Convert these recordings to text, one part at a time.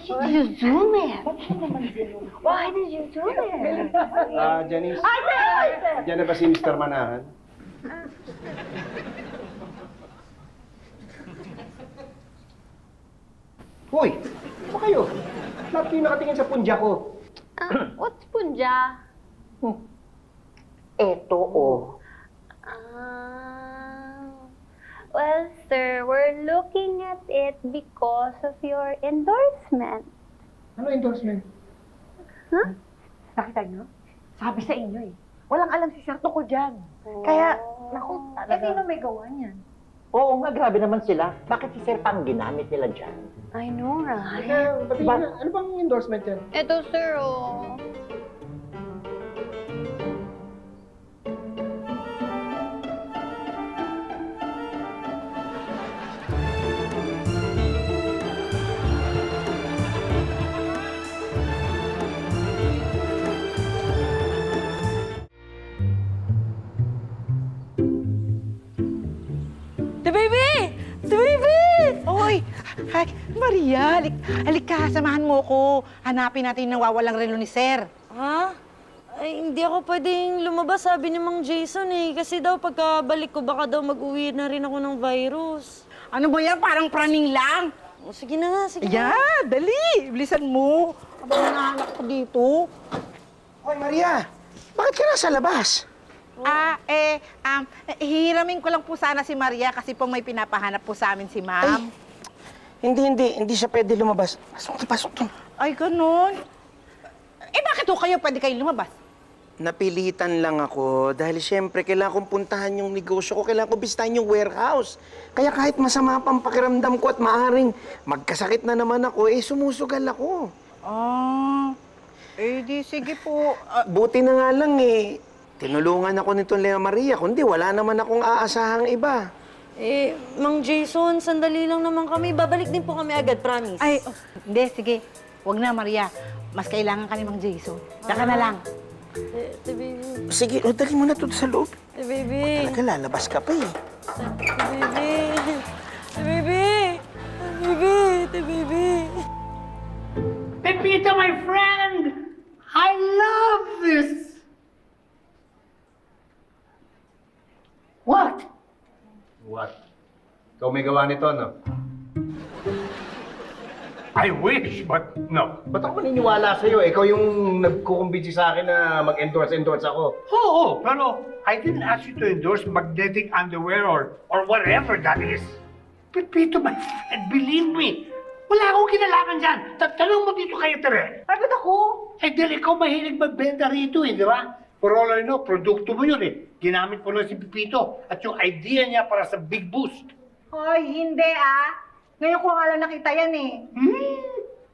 did you zoom it? Why did you zoom it? Janice, Ay, sir! dyan na ba si Mr. Manahan? Hoy! Ano kayo? Bakit kayo nakatingin sa punja ko? What's punja? Eto, oh. Well, sir, we're looking at it because of your endorsement. Ano endorsement? Huh? Nakita niyo? Sabi sa inyo eh. Walang alam si Sir tungkol dyan. Kaya, naku, talaga. sino may gawa niyan? Oo nga, grabe naman sila. Bakit si Sir pang ginamit nila dyan? I know, right? Ano bang endorsement yan? Eto, sir, oh. The baby! The baby! Oy! Hi, Maria! Halik ka, samahan mo ko. Hanapin natin yung nawawalang relo ni Sir. Ha? Ay, hindi ako pwedeng lumabas, sabi ni Mang Jason eh. Kasi daw pagkabalik ko, baka daw mag-uwi na rin ako ng virus. Ano ba yan? Parang praning lang. O, sige na nga, sige na. Yeah, dali! Bilisan mo. Abang nahanap ko dito. Hoy, Maria! Bakit ka nasa labas? Hiramin ko lang po sana si Maria kasi po may pinapahanap po sa amin si Ma'am. Hindi siya pwede lumabas. Pasok to. Ay, ganun. Bakit ho kayo pwede kayong lumabas? Napilitan lang ako dahil siyempre kailangan kong puntahan yung negosyo ko, kailangan ko bisitahin yung warehouse. Kaya kahit masama pang pakiramdam ko at maaring magkasakit na naman ako, sumusugal ako. Di sige po. Buti na nga lang tinulungan ako nitong Lea Maria, kundi wala naman akong aasahang iba. Mang Jason, sandali lang naman kami. Babalik din po kami agad, promise. Hindi, sige. Huwag na, Maria. Mas kailangan ka ni Mang Jason. Daka na lang. The baby. Sige, dali mo na to sa loob. The baby. Talaga, lalabas ka pa eh. The baby. The baby. The baby. The baby. Pepito, my friend! I love this! What? What? Ikaw may gawa nito, no? I wish, but no. Ba't ako maniniwala sa'yo? Ikaw yung nagkukumbinsi sa akin na mag-endorse ako. Oo, pero I didn't ask you to endorse magnetic underwear or whatever that is. Pepito, my friend, believe me, wala akong kinalaman dyan. Tanong mo dito kayo, Tere. Ay, ba't ako? Dahil ikaw mahilig magbenta rito di ba? For all I know, produkto mo yun Ginamit mo lang si Pepito at yung idea niya para sa big boost. Ay, hindi Ngayon ko nga lang nakita yan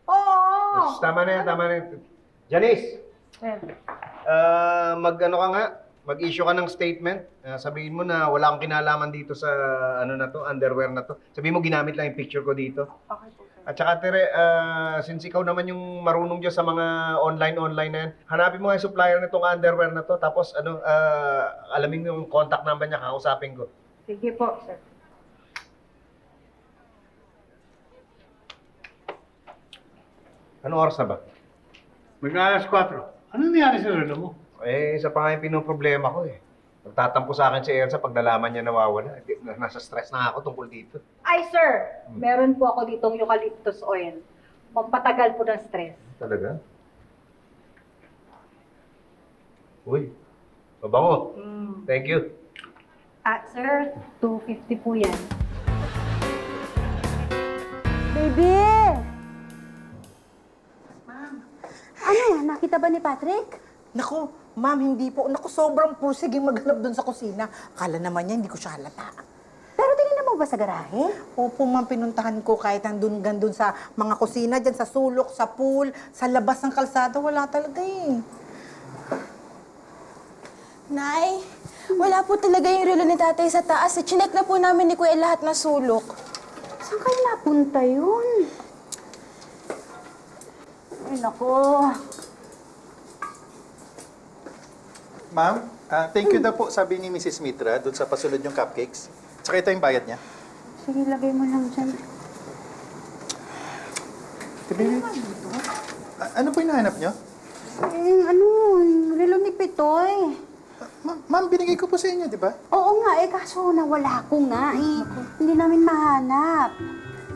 Oo. Tama na yan. Janice! Mag-ano ka nga? Mag-issue ka ng statement. Sabihin mo na wala akong kinalaman dito sa underwear na to. Sabihin mo ginamit lang yung picture ko dito. Okay po, sir. At saka Tere, since ikaw naman yung marunong dyan sa mga online na yan, hanapin mo nga yung supplier nitong underwear na to. Tapos alamin mo yung contact number niya, kakausapin ko. Sige po, sir. Anong oras na ba? Mag-alas 4. Ano nangyari sa relo mo? Isa pa nga yung pinoproblema ko Nagtatampo sa akin si Elsa pag nalaman niya nawawala. Nasa stress na ako tungkol dito. Ay, sir. Meron po ako ditong eucalyptus oil. Pampatagal po ng stress. Talaga? Uy, mabango. Thank you. Sir, 250 po yan. Baby! Ano yan? Nakita ba ni Patrick? Naku, Ma'am, hindi po. Naku, sobrang pusiging maghanap doon sa kusina. Akala naman niya, hindi ko siya halata. Pero tinignan mo ba sa garahe? Opo, Ma'am, pinuntahan ko kahit gandun sa mga kusina, dyan sa sulok, sa pool, sa labas ng kalsada, wala talaga Nay, wala po talaga yung relo ni tatay sa taas. Chinek na po namin ni Kuya lahat na sulok. Saan kayo napunta yun? Ay, nako. Ma'am, thank you na po sabi ni Mrs. Mitra doon sa pasunod yung cupcakes. Tsaka ito yung bayad niya. Sige, lagay mo lang dyan. baby, ano po hinahanap niyo? Yung relo ni Pitoy. Ma'am, binigay ko po sa inyo, di ba? Oo nga, kaso nawala ko nga Hindi namin mahanap.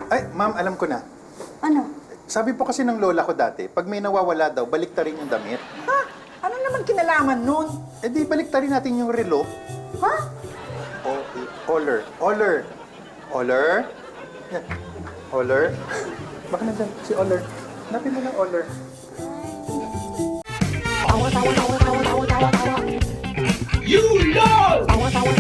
Ay, ma'am, alam ko na. Ano? Sabi po kasi ng lola ko dati, pag may nawawala daw, baliktarin yung damit. Ha? Ano naman kinalaman nun? Eh di, baliktarin natin yung relo. Ha? Oler. Yan. Oler. Baka nandyan, si Oler. Hanapin mo ng Oler. You love!